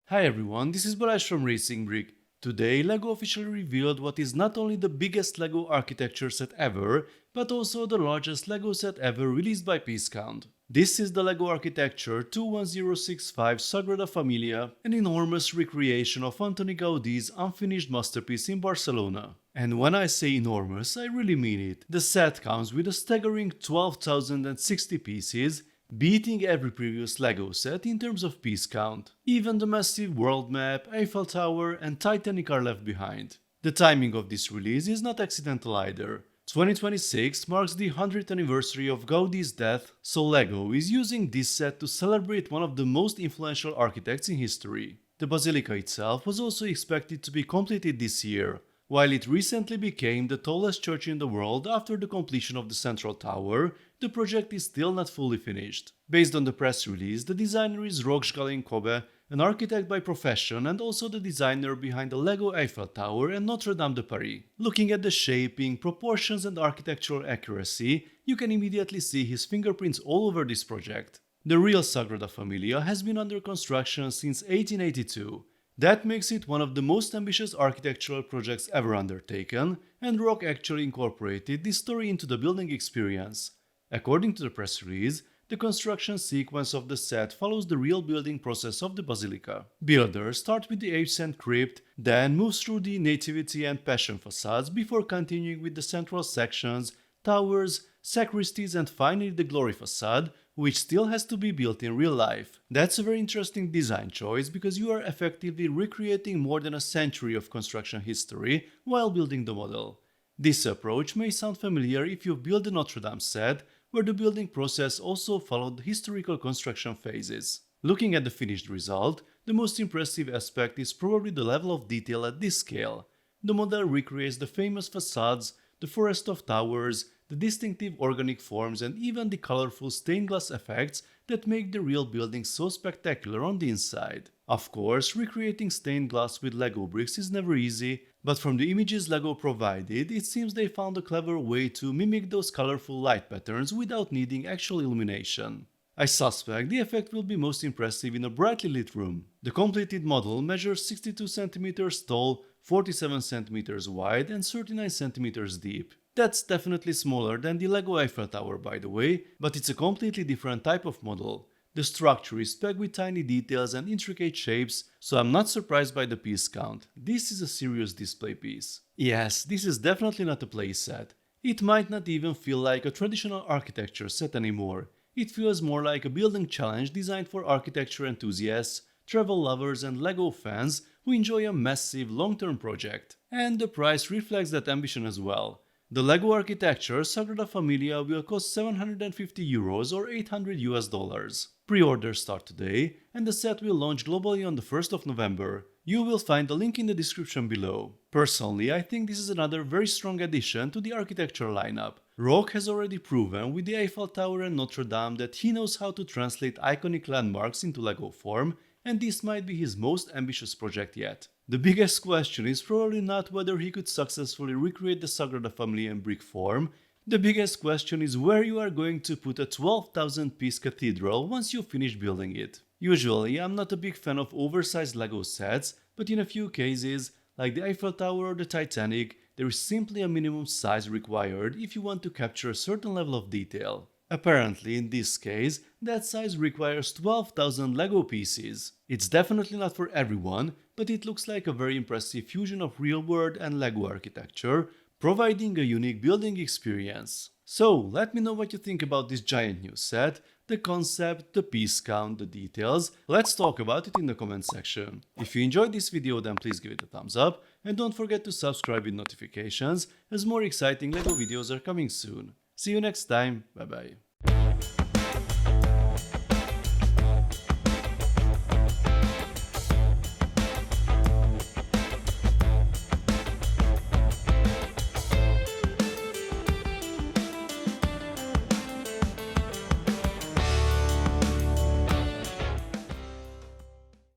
Hi everyone, this is Balazs from RacingBrick. Today, LEGO officially revealed what is not only the biggest LEGO architecture set ever, but also the largest LEGO set ever released by piece count. This is the LEGO Architecture 21065 Sagrada Familia, an enormous recreation of Antoni Gaudi's unfinished masterpiece in Barcelona. And when I say enormous, I really mean it. The set comes with a staggering 12,060 pieces, beating every previous LEGO set in terms of piece count. Even the massive world map, Eiffel Tower and Titanic are left behind. The timing of this release is not accidental either. 2026 marks the 100th anniversary of Gaudi's death, so LEGO is using this set to celebrate one of the most influential architects in history. The basilica itself was also expected to be completed this year. While it recently became the tallest church in the world after the completion of the central tower, the project is still not fully finished. Based on the press release, the designer is Roksgalin Kobe, an architect by profession and also the designer behind the LEGO Eiffel Tower and Notre Dame de Paris. Looking at the shaping, proportions and architectural accuracy, you can immediately see his fingerprints all over this project. The real Sagrada Familia has been under construction since 1882. That makes it one of the most ambitious architectural projects ever undertaken, and Rock actually incorporated this story into the building experience. According to the press release, the construction sequence of the set follows the real building process of the basilica. Builders start with the ancient crypt, then moves through the Nativity and Passion facades before continuing with the central sections, towers, sacristies and finally the Glory facade, which still has to be built in real life. That's a very interesting design choice because you are effectively recreating more than a century of construction history while building the model. This approach may sound familiar if you've built the Notre Dame set, where the building process also followed historical construction phases. Looking at the finished result, the most impressive aspect is probably the level of detail at this scale. The model recreates the famous facades, the forest of towers, the distinctive organic forms and even the colorful stained glass effects that make the real building so spectacular on the inside. Of course, recreating stained glass with LEGO bricks is never easy, but from the images LEGO provided, it seems they found a clever way to mimic those colorful light patterns without needing actual illumination. I suspect the effect will be most impressive in a brightly lit room. The completed model measures 62 cm tall, 47 cm wide and 39 cm deep. That's definitely smaller than the LEGO Eiffel Tower by the way, but it's a completely different type of model. The structure is packed with tiny details and intricate shapes, so I'm not surprised by the piece count. This is a serious display piece. Yes, this is definitely not a play set. It might not even feel like a traditional architecture set anymore. It feels more like a building challenge designed for architecture enthusiasts, travel lovers and LEGO fans who enjoy a massive long-term project. And the price reflects that ambition as well. The LEGO Architecture Sagrada Familia will cost €750 or $800. Pre-orders start today, and the set will launch globally on the 1st of November. You will find the link in the description below. Personally, I think this is another very strong addition to the architecture lineup. Rock has already proven with the Eiffel Tower and Notre Dame that he knows how to translate iconic landmarks into LEGO form, and this might be his most ambitious project yet. The biggest question is probably not whether he could successfully recreate the Sagrada Family in brick form. The biggest question is where you are going to put a 12,000 piece cathedral once you finish building it. Usually, I'm not a big fan of oversized LEGO sets, but in a few cases, like the Eiffel Tower or the Titanic, there is simply a minimum size required if you want to capture a certain level of detail. Apparently, in this case, that size requires 12,000 LEGO pieces. It's definitely not for everyone, but it looks like a very impressive fusion of real-world and LEGO architecture, providing a unique building experience. So, let me know what you think about this giant new set, the concept, the piece count, the details. Let's talk about it in the comment section. If you enjoyed this video, then please give it a thumbs up, and don't forget to subscribe with notifications, as more exciting LEGO videos are coming soon. See you next time, bye bye.